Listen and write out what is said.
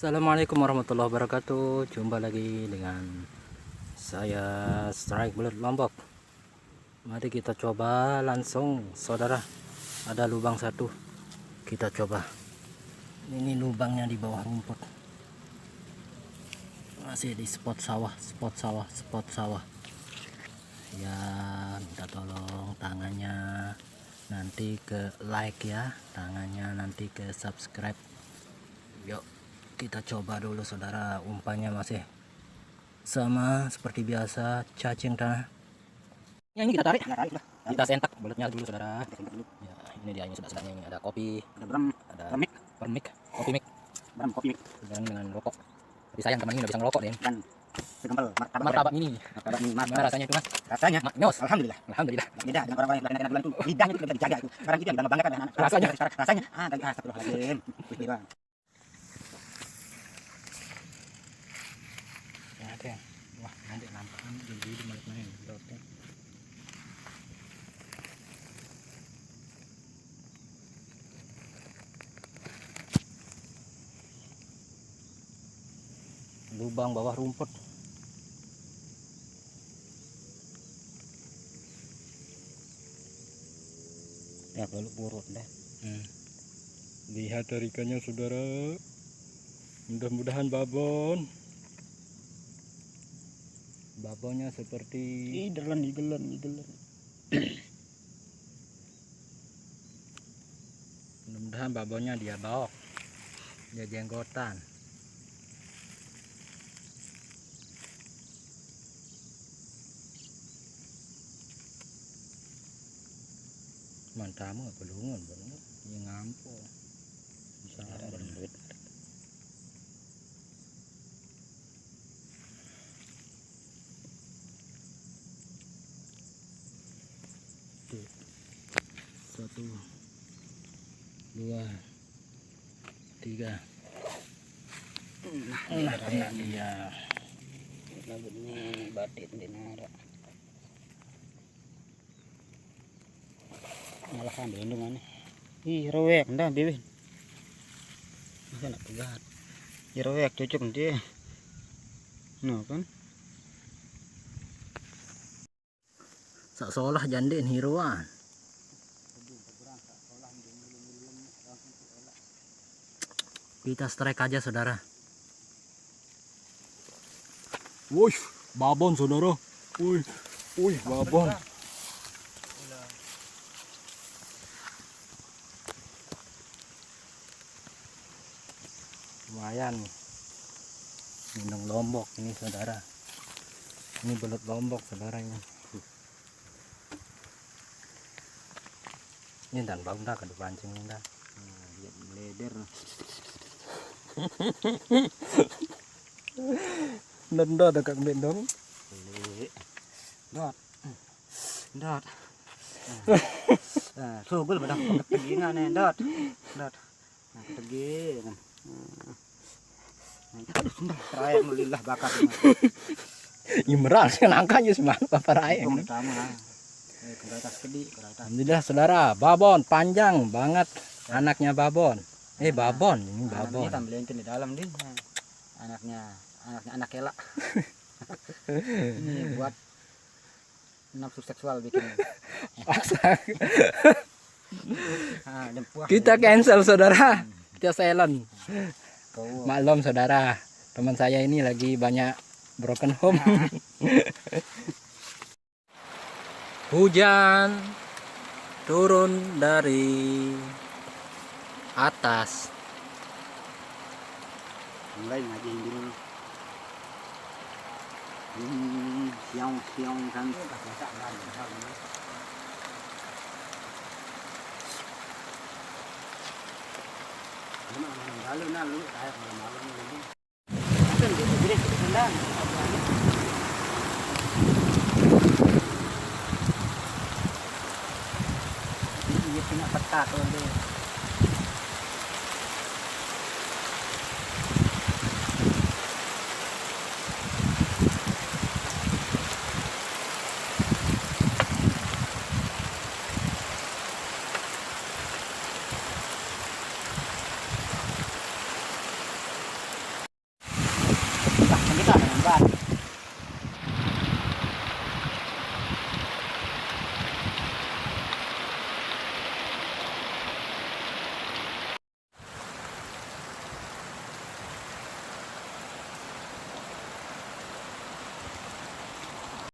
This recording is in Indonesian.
Assalamualaikum warahmatullahi wabarakatuh. Jumpa lagi dengan saya Strike Bulat Lombok. Mari kita coba langsung, saudara. Ada lubang satu, kita coba. Ini lubangnya di bawah rumput, masih di spot sawah. Ya, minta tolong tangannya nanti ke like ya, tangannya nanti ke subscribe. Yuk kita coba dulu, saudara. Umpannya masih sama seperti biasa, cacing tanah. Ya, ini kita tarik, kita sentak bulatnya dulu, saudara. Ya, ini dia, ini sudah ini ada kopi, ada permik, kopi mik, bareng dengan rokok. Tapi sayang teman ini udah bisa ngerokok deh. Dan segempel Martabak ini, gimana rasanya itu, Mas? Rasanya Maknyos. alhamdulillah Beda dengan orang-orang yang enak-enak itu lidahnya itu bisa dijaga itu. Sekarang itu yang membanggakan anak-anak. Rasanya astagfirullahaladzim. Bismillah. Ya, wah, nanti nampakan jadi balik main. Lubang bawah rumput. Ya kalau purut dah. Lihat tarikannya, saudara. Mudah-mudahan babon. Babonnya seperti Igelan. mudah-mudahan babonnya dia bawa, dia jenggotan. Mantamu apa lungun baru yang ngampo bisa ada duit. Satu, dua, tiga. Nah, iya. Lagu ini batik di nara. Malah ambil ini mana? Ih, rewek dah bibin. Bisa nak pegat. Ih, rewek cocok nanti. Nah kan? Sak solah jandin hiruan. Kita strike aja, saudara. wih, babon, saudara. Wih, babon. Lumayan minum lombok ini, saudara. Ini belut lombok, saudaranya. Ini dan bau dah kadu pancing ini dah. Lihat leder. Nenda dekat bendong. Dot. Sugul pada ketegingan nih, dot. Nah, ketegin. Aduh, sumpah, terakhir alhamdulillah bakar. Imral nangkanya semangat bapak raya. Alhamdulillah, saudara, babon panjang banget, anaknya babon. Babon, ini babon. Ini tampilin di dalam din. Anaknya anak elak. Ini buat nafsu seksual bikin. Kita cancel, saudara. Kita silent. Maklum, saudara, teman saya ini lagi banyak broken home. Hujan turun dari atas. Mulai ngaji dulu. Siang kan. Lalu saya malam ini. Kan gede sendang. Ini punya peta tuh dia.